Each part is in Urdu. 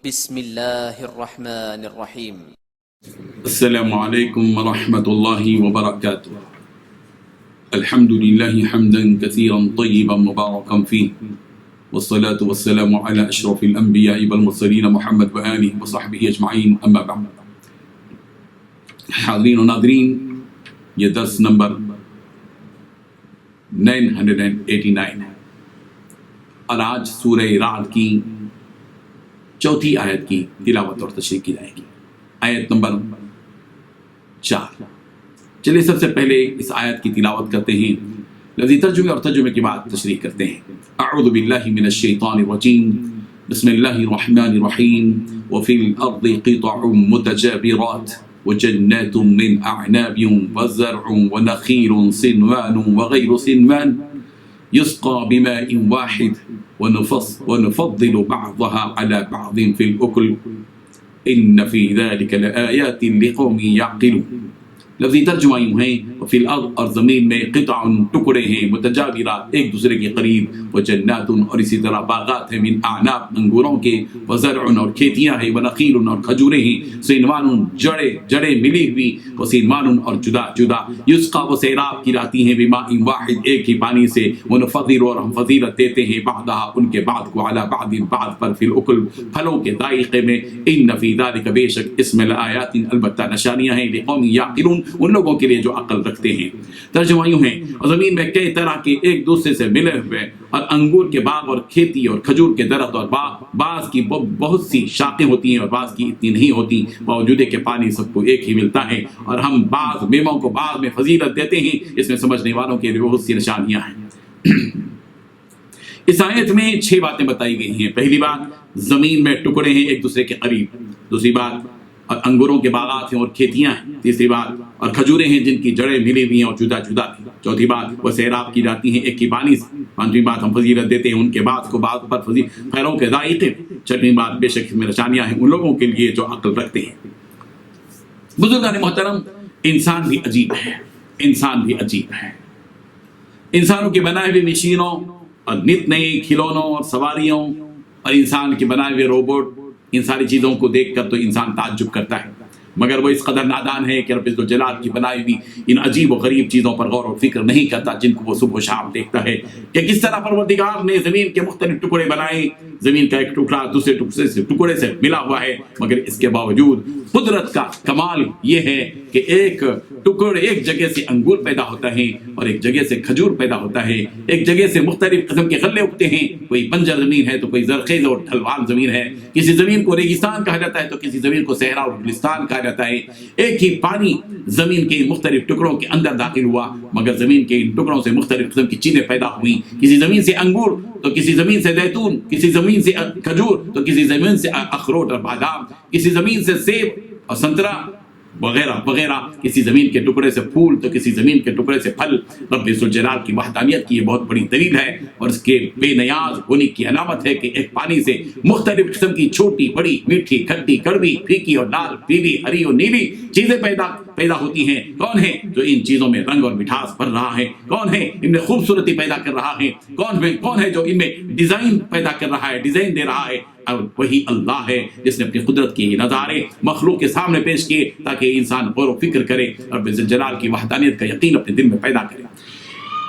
بسم الله الرحمن الرحيم. السلام عليكم ورحمة الله وبركاته. الحمد لله حمدا كثيرا طيبا مباركا فيه، والصلاة والسلام على أشرف الأنبياء والمرسلين محمد وآله وصحبه أجمعين، أما بعد. حاضرین و ناظرین، یہ درس نمبر 989 ہے اور آج سورہ رعد کی چوتھی آیت کی تلاوت اور تشریح کی جائے گی، آیت نمبر 4۔ چلیے سب سے پہلے اس آیت کی تلاوت کرتے ہیں، لفظی ترجمے اور ترجمے کے بعد تشریح کرتے ہیں۔ اعوذ باللہ من الشیطان الرجیم، بسم اللہ الرحمن الرحیم۔ وفی الارض قطع متجاورات وجنات من اعناب وزرع ونخیل صنوان وغیر صنوان يسقى بماء واحد ونفضل بعضها على بعض في الأكل إن في ذلك لآيات لقوم يعقلون۔ لفظی ترجمہ یوں ہے، وفی الارض، اور زمین میں، قطع، ٹکڑے ہیں، متجاورات، ایک دوسرے کے قریب، وجنات، اور اسی طرح باغات ہیں، من اعناب، انگوروں کے، وزرع، اور کھیتیاں ہیں، ونخیل، اور کھجوریں ہیں، صنوان، جڑیں ملی ہوئی، وصنوان، اور جدا جدا، یسقى، وہ سیراب کی جاتی ہیں، بماء واحد، ایک ہی پانی سے، ونفضل، اور ہم فضیلت دیتے ہیں، بعضها، ان کے بعد کو، علی بعض، بعض پر، فی الاکل، پھلوں کے ذائقے میں، ان فی ذلک، بے شک اس میں لآیات، البتہ نشانیاں ہیں، لقوم یعقلون، ان لوگوں کے لیے جو عقل رکھتے ہیں۔ ترجمہ یوں ہے، زمین میں کئی طرح کے ایک دوسرے سے ملے ہوئے اور انگور کے باغ اور کھیتی اور کھجور کے درخت، اور بعض کی بہت سی شاخیں ہوتی ہیں اور بعض کی اتنی نہیں ہوتی، باوجود کہ پانی سب کو ایک ہی ملتا ہے، اور ہم بعض میووں کو بعض میں فضیلت دیتے ہیں۔ اس میں سمجھنے والوں کے لیے بہت سی نشانیاں ہیں۔ اس آیت میں 6 باتیں بتائی گئی ہیں۔ پہلی بات، زمین میں ٹکڑے ہیں ایک دوسرے کے قریب۔ دوسری بات، اور انگوروں کے باغات ہیں اور کھیتیاں ہیں۔ تیسری بات، اور کھجوریں ہیں جن کی جڑیں ملی ہوئی ہیں اور جدا جدا ہیں۔ چوتھی بات، وہ سیراب کی جاتی ہیں ایک ہی پانی سے۔ پانچویں بات، ہم فضیلت دیتے ہیں ان کے بعد کو بعد پر پھلوں کے ذائقے۔ چھٹویں بات، بے شک میں نشانیاں ہیں ان لوگوں کے لیے جو عقل رکھتے ہیں۔ بزرگان محترم، انسان بھی عجیب ہے، انسان بھی عجیب ہے۔ انسانوں کے بنائے ہوئے مشینوں اور نت نئے کھلونوں اور سواریوں اور انسان کے بنائے ہوئے روبوٹ، ان ساری چیزوں کو دیکھ کر تو انسان تعجب کرتا ہے، مگر وہ اس قدر نادان ہے کہ رب الجلال کی بنائی ہوئی ان عجیب و غریب چیزوں پر غور و فکر نہیں کرتا، جن کو وہ صبح و شام دیکھتا ہے کہ کس طرح پروردگار نے زمین کے مختلف ٹکڑے بنائے۔ زمین کا ایک ٹکڑا دوسرے ٹکڑے سے ملا ہوا ہے، مگر اس کے باوجود قدرت کا کمال یہ ہے کہ ایک ٹکڑ، ایک جگہ سے انگور پیدا ہوتا ہے اور ایک جگہ سے کھجور پیدا ہوتا ہے، ایک جگہ سے مختلف قسم کے غلے اگتے ہیں، کوئی بنجر زمین ہے تو کوئی زرخیز اور ڈھلوان زمین ہے، کسی زمین کو ریگستان کہا جاتا ہے تو کسی زمین کو صحرا اور گلستان کہا جاتا ہے۔ ایک ہی پانی زمین کے مختلف ٹکڑوں کے اندر داخل ہوا، مگر زمین کے ان ٹکڑوں سے مختلف قسم کی چیزیں پیدا ہوئیں، کسی زمین سے انگور تو کسی زمین سے زیتون، کسی زمین سے کھجور تو کسی زمین سے اخروٹ اور بادام، کسی زمین سے سیب اور سنترا وغیرہ وغیرہ، کسی زمین کے ٹکڑے سے پھول تو کسی زمین کے ٹکڑے سے پھل۔ رب ذوالجلال کی وحدانیت کی یہ بہت بڑی دلیل ہے اور اس کے بے نیاز ہونے کی علامت ہے کہ ایک پانی سے مختلف قسم کی چھوٹی بڑی، میٹھی، کھٹی، کڑوی، پھیکی اور لال، پیلی، ہری اور نیلی چیزیں پیدا ہوتی ہیں۔ کون ہے جو ان چیزوں میں رنگ اور مٹھاس بھر رہا ہے؟ کون ہے ان میں خوبصورتی پیدا کر رہا ہے؟ کون ہے جو ان میں ڈیزائن پیدا کر رہا ہے، ڈیزائن دے رہا ہے؟ اور وہی اللہ ہے جس نے اپنی قدرت کے نظارے مخلوق کے سامنے پیش کیے تاکہ انسان غور و فکر کرے اور رب الجلال کی وحدانیت کا یقین اپنے دل میں پیدا کرے۔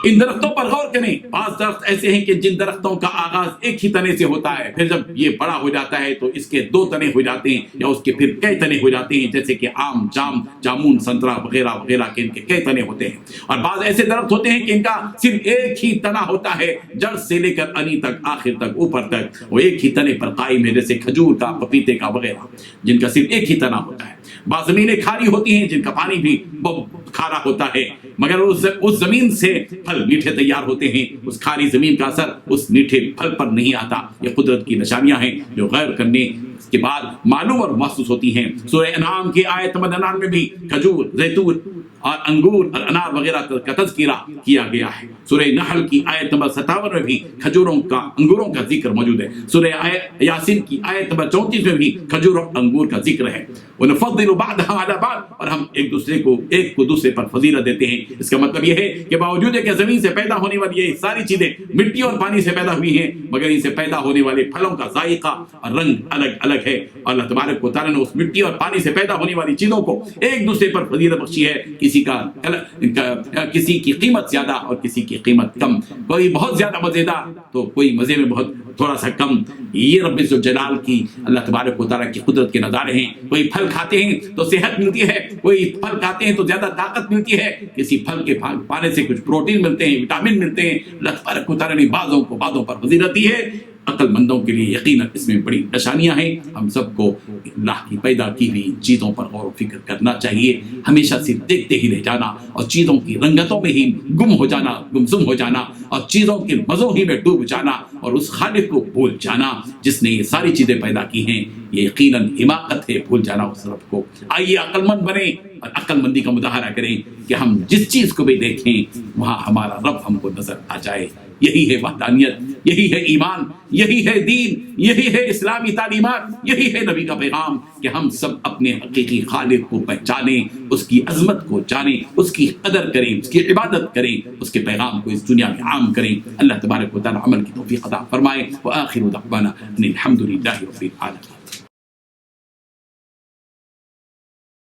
ان درختوں پر غور کریں، بعض درخت ایسے ہیں کہ جن درختوں کا آغاز ایک ہی تنے سے ہوتا ہے، پھر جب یہ بڑا ہو جاتا ہے تو اس کے 2 تنے ہو جاتے ہیں یا اس کے پھر کئی تنے ہو جاتے ہیں، جیسے کہ آم، جام، جامون، سنترا وغیرہ وغیرہ کے ان کے کئی تنے ہوتے ہیں۔ اور بعض ایسے درخت ہوتے ہیں کہ ان کا صرف ایک ہی تنا ہوتا ہے، جڑ سے لے کر انی تک، آخر تک، اوپر تک وہ ایک ہی تنے پر قائم ہے، جیسے کھجور کا، پپیتے کا وغیرہ، جن کا صرف ایک ہی تنا ہوتا ہے۔ بعض زمینیں کھاری ہوتی ہیں جن کا پانی بھی بہت کھارا ہوتا ہے، مگر اس زمین سے پھل میٹھے تیار ہوتے ہیں، اس کھاری زمین کا اثر اس میٹھے پھل پر نہیں آتا۔ یہ قدرت کی نشانیاں ہیں جو غیر کرنے کے بعد معلوم اور محسوس ہوتی ہیں۔ سورہ انعام کی آیت نمبر 99 میں بھی کھجور، زیتون اور انگور اور انار وغیرہ کا تذکرہ کیا گیا ہے۔ سورہ نحل کی آیت نمبر 57 میں بھی کھجوروں کا انگوروں کا ذکر موجود ہے۔ سورہ یاسین کی آیت نمبر 34 میں بھی کھجور اور انگور کا ذکر ہے۔ وَنُفَضِّلُ بَعْضَهَا عَلَى بَعْضٍ، اور ہم ایک کو دوسرے پر فضیلت دیتے ہیں۔ اس کا مطلب یہ ہے کہ باوجود ہے کہ زمین سے پیدا ہونے والی یہ ساری چیزیں مٹی اور پانی سے پیدا ہوئی ہیں، مگر ان سے پیدا ہونے والے پھلوں کا ذائقہ اور رنگ الگ الگ ہے۔ اللہ تبارک و تعالیٰ نے اس مٹی اور پانی سے پیدا ہونے والی چیزوں کو ایک دوسرے پر فضیلت بخشی ہے۔ کسی کی قیمت زیادہ اور کسی کی قیمت کم، کوئی بہت زیادہ مزیدار تو کوئی مزے میں بہت تھوڑا سا کم۔ یہ رب الجلال کی اللہ تبارک و تعالیٰ کی قدرت کے نظارے ہیں۔ کوئی پھل کھاتے ہیں تو صحت ملتی ہے، کوئی پھل کھاتے ہیں تو زیادہ طاقت ملتی ہے، کسی پھل کے پانے سے کچھ پروٹین ملتے ہیں، وٹامن ملتے ہیں۔ اللہ تبارک و تعالیٰ نے بعضوں کو بعضوں پر فضیلت دی ہے۔ عقل مندوں کے لیے یقیناً اس میں بڑی نشانیاں ہیں۔ ہم سب کو اللہ کی پیدا کی ہوئی چیزوں پر غور و فکر کرنا چاہیے، ہمیشہ صرف دیکھتے ہی رہ جانا اور چیزوں کی رنگتوں میں ہی گمسم ہو جانا اور چیزوں کے مزوں ہی میں ڈوب جانا اور اس خالق کو بھول جانا جس نے یہ ساری چیزیں پیدا کی ہیں، یہ یقیناً حماقت ہے، بھول جانا اس رب کو۔ آئیے عقل مند بنیں اور عقل مندی کا مظاہرہ کریں کہ ہم جس چیز کو بھی دیکھیں وہاں ہمارا رب ہم کو نظر آ جائے۔ یہی ہے وحدانیت، یہی ہے ایمان، یہی ہے دین، یہی ہے اسلامی تعلیمات، یہی ہے نبی کا پیغام کہ ہم سب اپنے حقیقی خالق کو پہچانیں، اس کی عظمت کو جانیں، اس کی قدر کریں، اس کی عبادت کریں، اس کے پیغام کو اس دنیا میں عام کریں۔ اللہ تبارک و تعالی عمل کی توفیق عطا فرمائے۔ وآخر دعوانا ان الحمد للہ رب العالمین۔